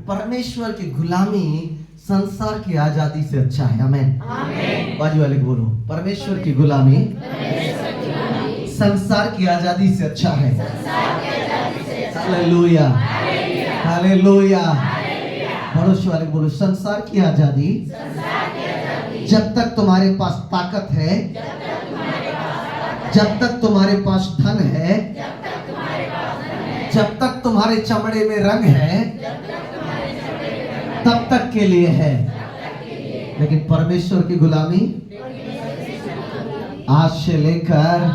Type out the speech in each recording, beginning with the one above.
परमेश्वर की गुलामी संसार की आजादी से अच्छा है। आमेन। बाजू वाले को बोलो, परमेश्वर की गुलामी संसार की आजादी से अच्छा है। Hallelujah, hallelujah. पड़ोसी वाले को बोलो, संसार की आजादी जब तक तुम्हारे पास ताकत है, जब तक तुम्हारे पास धन है, जब तक तुम्हारे चमड़े में रंग है, तब तक के लिए है। लेकिन परमेश्वर की गुलामी आज से लेकर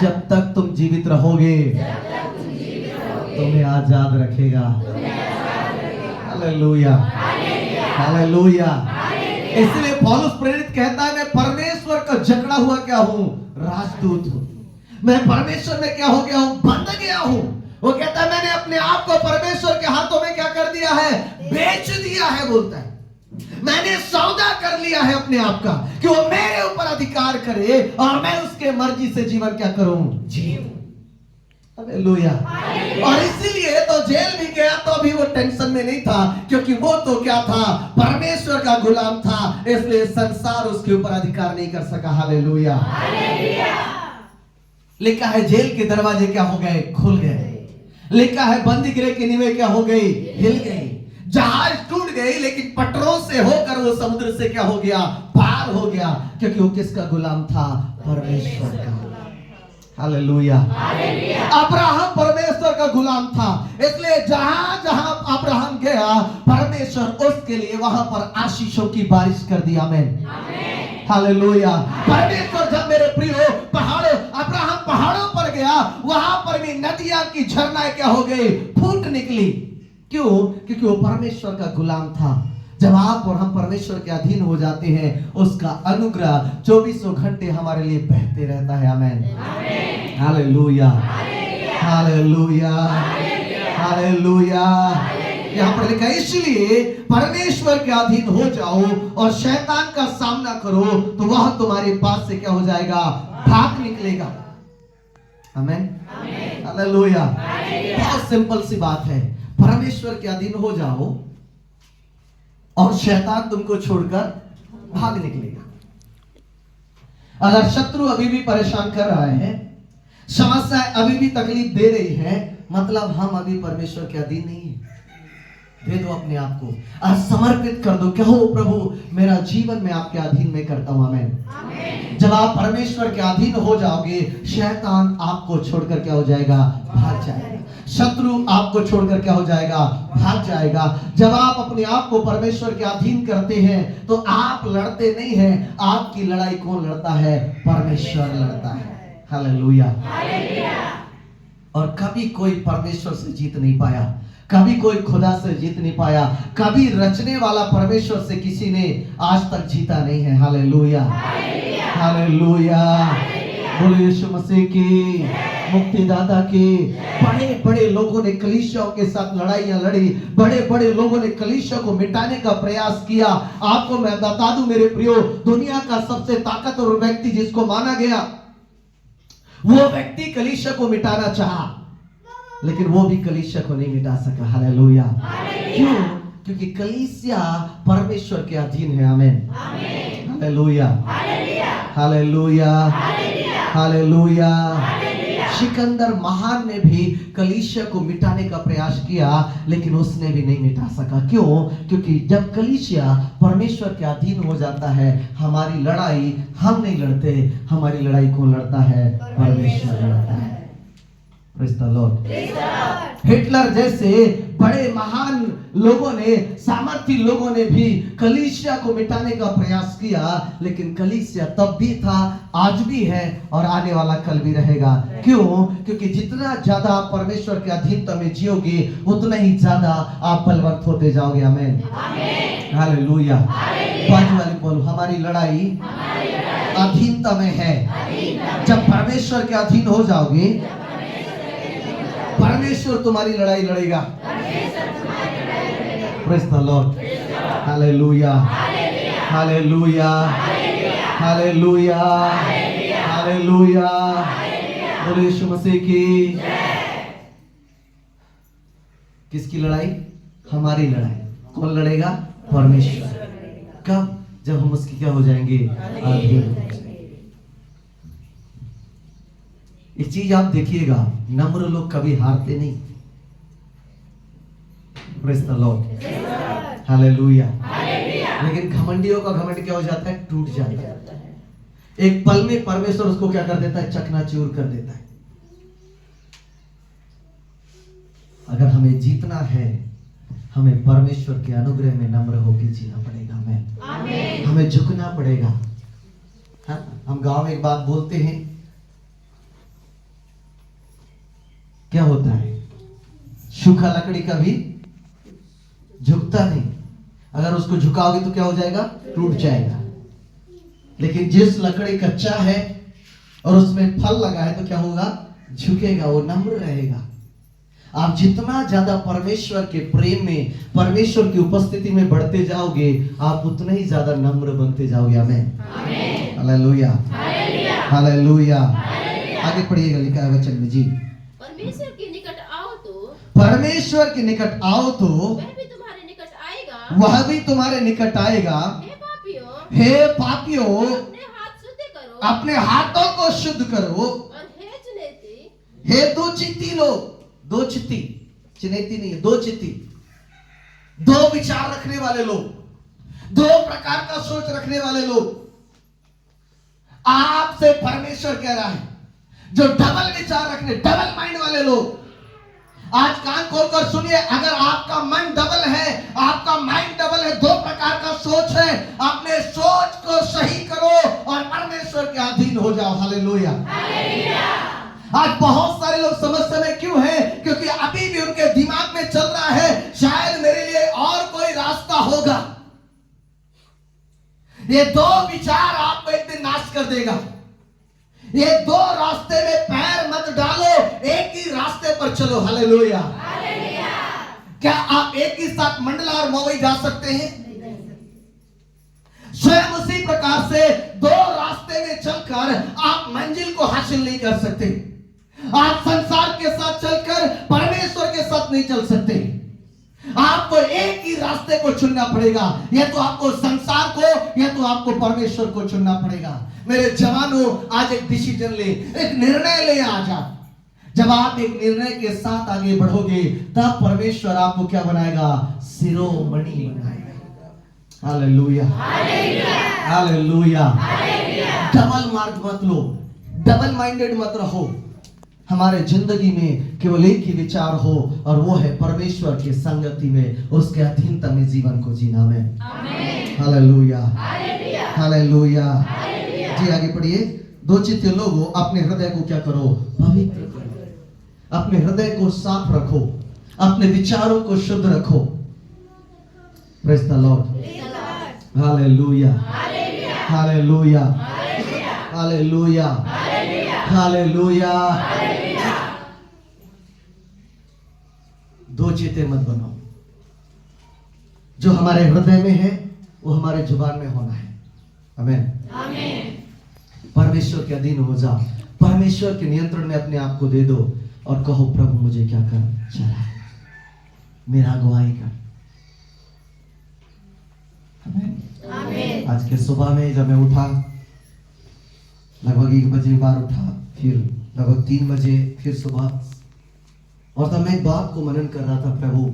जब तक तुम जीवित रहोगे तुम्हें आजाद रखेगा। Hallelujah, hallelujah. इसलिए पौलुस प्रेरित कहता है, मैं परमेश्वर का जकड़ा हुआ क्या हूं? राजदूत हूं। मैं परमेश्वर में क्या हो गया हूं? बंध गया हूं। वो कहता है, मैंने अपने आप को परमेश्वर के हाथों में क्या कर दिया है? बेच दिया है। बोलता है, मैंने सौदा कर लिया है अपने आप का कि वो मेरे ऊपर अधिकार करे और मैं उसके मर्जी से जीवन क्या करूं? जीऊं। हालेलुया। और इसीलिए तो जेल भी गया तो अभी वो टेंशन में नहीं था, क्योंकि वो तो क्या था? परमेश्वर का गुलाम था। इसलिए संसार उसके ऊपर अधिकार नहीं कर सका। हालेलुया। लिखा है जेल के दरवाजे क्या हो गए? खुल गए। लिखा है बंदी गृह की नींवें क्या हो गई? हिल गई। जहाज टूट गई, लेकिन पटरों से होकर वो समुद्र से क्या हो गया? पार हो गया। क्योंकि वो किसका गुलाम था? परमेश्वर का। हालेलुया। अब्राहम परमेश्वर का गुलाम था, इसलिए जहां जहां अब्राहम गया परमेश्वर उसके लिए वहां पर आशीषों की बारिश कर दिया। आमीन। हालेलुया। परमेश्वर जब मेरे प्रियो पहाड़ों, अब्राहम पहाड़ों पर गया, वहां पर भी नदियां की झरनाएं क्या हो गई? फूट निकली। क्यों? क्योंकि वो परमेश्वर का गुलाम था। जब आप और हम परमेश्वर के अधीन हो जाते हैं, उसका अनुग्रह 24 घंटे हमारे लिए बहते रहता है। आमीन। Hallelujah, hallelujah, hallelujah. यहाँ पर लिखा है, इसलिए परमेश्वर के अधीन हो जाओ और शैतान का सामना करो तो वह तुम्हारे पास से क्या हो जाएगा? भाग निकलेगा। आमीन, हालेलुया। बहुत सिंपल सी बात है, परमेश्वर के अधीन हो जाओ और शैतान तुमको छोड़कर भाग निकलेगा। अगर शत्रु अभी भी परेशान कर रहा है, समस्याएं अभी भी तकलीफ दे रही है, मतलब हम अभी परमेश्वर के अधीन नहीं है। दे दो अपने आप को, आज समर्पित कर दो। कहो, प्रभु मेरा जीवन मैं आपके अधीन में करता हूं। आमीन। जब आप परमेश्वर के अधीन हो जाओगे, शैतान आपको छोड़कर क्या हो जाएगा? भाग जाएगा। शत्रु आपको छोड़कर क्या हो जाएगा? भाग जाएगा। जब आप अपने आप को परमेश्वर के अधीन करते हैं तो आप लड़ते नहीं हैं, आपकी लड़ाई कौन लड़ता है? परमेश्वर लड़ता है। हालेलुया। और कभी कोई परमेश्वर से जीत नहीं पाया, कभी कोई खुदा से जीत नहीं पाया, कभी रचने वाला परमेश्वर से किसी ने आज तक जीता नहीं है। Hallelujah, hallelujah. बोलो यीशु मसीह की, मुक्तिदाता की। बड़े बड़े लोगों ने कलीसियाओं के साथ लड़ाइयां लड़ी, बड़े बड़े लोगों ने कलीसिया को मिटाने का प्रयास किया। आपको मैं बता दूं मेरे प्रियो, दुनिया का सबसे ताकतवर व्यक्ति जिसको माना गया, वो व्यक्ति कलीसिया को मिटाना चाहा, लेकिन वो भी कलीसिया को नहीं मिटा सका। हालेलुया। क्यों? क्योंकि कलीसिया परमेश्वर के अधीन है। आमीन। Hallelujah, hallelujah, hallelujah. सिकंदर महान ने भी कलीसिया को मिटाने का प्रयास किया, लेकिन उसने भी नहीं मिटा सका। क्यों? क्योंकि जब कलीसिया परमेश्वर के अधीन हो जाता है, हमारी लड़ाई हम नहीं लड़ते, हमारी लड़ाई कौन लड़ता है? परमेश्वर लड़ता है। Praise the Lord. हिटलर जैसे बड़े महान लोगों ने, सामर्थी लोगों ने भी कलीसिया को मिटाने का प्रयास किया, लेकिन कलीसिया तब भी था, आज भी है और आने वाला कल भी रहेगा। क्यों? क्योंकि जितना ज्यादा आप परमेश्वर के अधीनता में जियोगे, उतना ही ज्यादा आप बलवंत होते जाओगे। आमीन, हालेलुया। बाजू वाले बोलो, हमारी लड़ाई अधीनता में है। जब परमेश्वर के अधीन हो जाओगे, परमेश्वर तुम्हारी लड़ाई लड़ेगा। Praise the Lord. Hallelujah, hallelujah, hallelujah, hallelujah. बोलो यीशु मसीह की। किसकी लड़ाई? हमारी लड़ाई कौन लड़ेगा? परमेश्वर। कब? जब हम उसकी क्या हो जाएंगे? अधीन। एक चीज आप देखिएगा, नम्र लोग कभी हारते नहीं। Praise the Lord, hallelujah. लेकिन घमंडियों का घमंड क्या हो जाता है? टूट जाता है। एक पल में परमेश्वर उसको क्या कर देता है? चकनाचूर कर देता है। अगर हमें जीतना है, हमें परमेश्वर के अनुग्रह में नम्र होकर जीना पड़ेगा। आमीन। हमें झुकना पड़ेगा। हाँ? हम गांव में एक बात बोलते हैं, क्या होता है? सूखा लकड़ी कभी झुकता नहीं। अगर उसको झुकाओगे तो क्या हो जाएगा? टूट जाएगा। लेकिन जिस लकड़ी कच्चा है और उसमें फल लगा है तो क्या होगा? झुकेगा, वो नम्र रहेगा। आप जितना ज्यादा परमेश्वर के प्रेम में, परमेश्वर की उपस्थिति में बढ़ते जाओगे, आप उतना ही ज्यादा नम्र बनते जाओगे। आमीन, हालेलुया, हालेलुया। आगे पढ़िएगा, लिखा है वचन में जी, परमेश्वर के निकट आओ तो, परमेश्वर के निकट आओ तो वह भी तुम्हारे निकट आएगा, वह भी तुम्हारे निकट आएगा। हे पापियों, हे पापियों, अपने हाथ शुद्ध करो, अपने हाथों को शुद्ध करो, और हे चुनेती, हे दो चित्ती लोग, दो चित्ती, चिनेती नहीं है, दो चित्ती, दो विचार रखने वाले लोग, दो प्रकार का सोच रखने वाले लोग, आपसे परमेश्वर कह रहा है, जो डबल विचार रखने, डबल माइंड वाले लोग, आज कान खोलकर सुनिए। अगर आपका मन डबल है, आपका माइंड डबल है, दो प्रकार का सोच है, अपने सोच को सही करो और परमेश्वर के अधीन हो जाओ। हालेलुया। आज बहुत सारे लोग समस्या में क्यों हैं? क्योंकि अभी भी उनके दिमाग में चल रहा है, शायद मेरे लिए और कोई रास्ता होगा। ये दो विचार आपको एक दिन नाश कर देगा। ये दो रास्ते में पैर मत डालो, एक ही रास्ते पर चलो। हालेलुया। क्या आप एक ही साथ मंडला और मवई जा सकते हैं? स्वयं उसी प्रकार से दो रास्ते में चलकर आप मंजिल को हासिल नहीं कर सकते। आप संसार के साथ चलकर परमेश्वर के साथ नहीं चल सकते। आपको एक ही रास्ते को चुनना पड़ेगा। या तो आपको संसार को, या तो आपको परमेश्वर को चुनना पड़ेगा। मेरे जवानों, आज एक डिसीजन ले, एक निर्णय ले। आज आप जब आप एक निर्णय के साथ आगे बढ़ोगे, तब परमेश्वर आपको क्या बनाएगा? शिरोमणि बनाएगा। Hallelujah, hallelujah. डबल मार्ग मत लो, डबल माइंडेड मत रहो। हमारे जिंदगी में केवल एक ही विचार हो, और वो है परमेश्वर की संगति में, उसके अधीनता में जीवन को जीना। में हालेलुया, हालेलुया। जी आगे पढ़िए। दो चित्त लोगों, अपने हृदय को क्या करो? पवित्र करो। अपने हृदय को साफ रखो, अपने विचारों को शुद्ध रखो। Praise the Lord, hallelujah, hallelujah, hallelujah, hallelujah. दो चीतें मत बनो। जो हमारे हृदय में है वो हमारे जुबान में होना है। आमीन। परमेश्वर के अधीन हो जाओ, परमेश्वर के नियंत्रण में अपने आप को दे दो और कहो, प्रभु मुझे क्या कर चला है, मेरा अगुवाई कर। आमीन। आज के सुबह में जब मैं उठा, लगभग 1 बजे बार उठा, फिर लगभग 3 बजे फिर सुबह, और तब मैं एक बात को मनन कर रहा था, प्रभु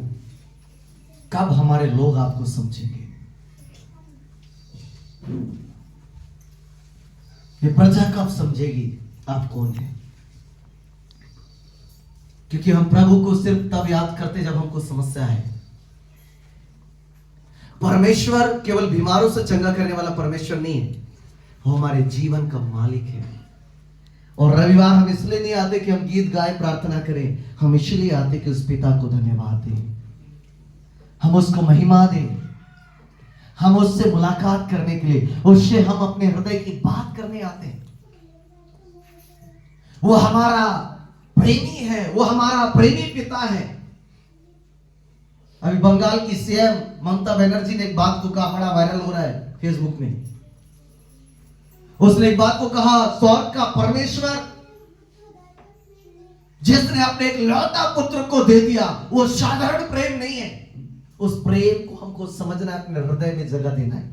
कब हमारे लोग आपको समझेंगे? ये प्रजा कब समझेगी आप कौन है? क्योंकि हम प्रभु को सिर्फ तब याद करते जब हमको समस्या है। परमेश्वर केवल बीमारों से चंगा करने वाला परमेश्वर नहीं है, वो हमारे जीवन का मालिक है। और रविवार हम इसलिए नहीं आते कि हम गीत गाए, प्रार्थना करें, हम इसलिए आते कि उस पिता को धन्यवाद दें, हम उसको महिमा दें, हम उससे मुलाकात करने के लिए, उससे हम अपने हृदय की बात करने आते हैं। वो हमारा प्रेमी है, वो हमारा प्रेमी पिता है। अभी बंगाल की सीएम ममता बनर्जी ने एक बात को कहा, बड़ा वायरल हो रहा है फेसबुक में। उसने एक बात को कहा, स्वर्ग का परमेश्वर जिसने अपने एक लौता पुत्र को दे दिया, वो साधारण प्रेम नहीं है, उस प्रेम को हमको समझना है, अपने हृदय में जगह देना है।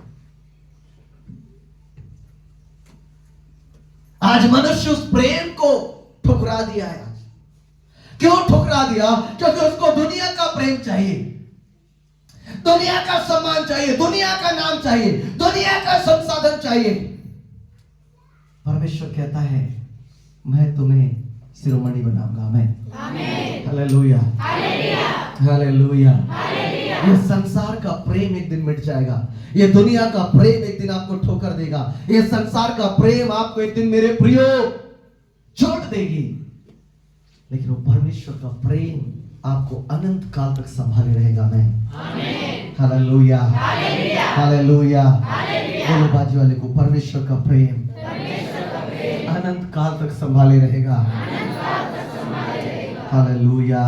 आज मनुष्य उस प्रेम को ठुकरा दिया है। आज क्यों ठुकरा दिया? क्योंकि उसको दुनिया का प्रेम चाहिए, दुनिया का सम्मान चाहिए, दुनिया का नाम चाहिए, दुनिया का संसाधन चाहिए। परमेश्वर कहता है मैं तुम्हें शिरोमणि बनाऊंगा। मैं हालेलुया, हालेलुया। ये संसार का प्रेम एक दिन मिट जाएगा, ये दुनिया का प्रेम एक दिन आपको ठोकर देगा, ये संसार का प्रेम आपको एक दिन मेरे प्रियो छोड़ देगी, लेकिन वो परमेश्वर का प्रेम आपको अनंत काल तक संभाले रहेगा। मैं हालेलुया, हालेलुया। बोलो बाजू वाले को, परमेश्वर का प्रेम अनंत काल तक संभाले रहेगा। हालेलुया।